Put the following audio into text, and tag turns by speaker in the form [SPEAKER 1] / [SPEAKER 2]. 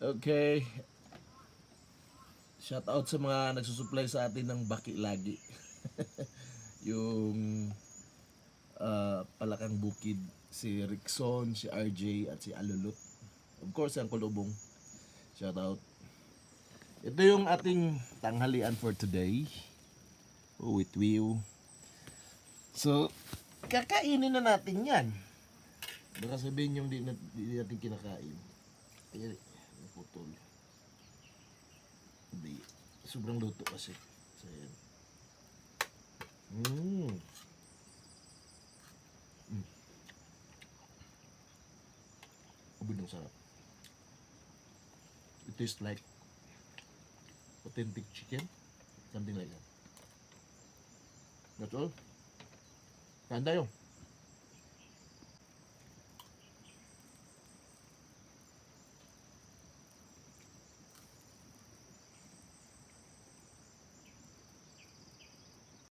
[SPEAKER 1] Okay. Shout out sa mga nagsusupply sa atin ng baki lagi. Yung Palakang Bukid, si Rickson, si RJ at si Alulot. Of course, ang Kulubong. Shout out. Ito yung ating tanghalian for today. With view. So, kakainin na natin yan. Baka sabihin yung di natin kinakain. Ayan, naputol. Hindi. Sobrang luto kasi. So, ayan. Ubod ng sarap. It tastes like authentic chicken. Something like that. That's all. Kain tayo.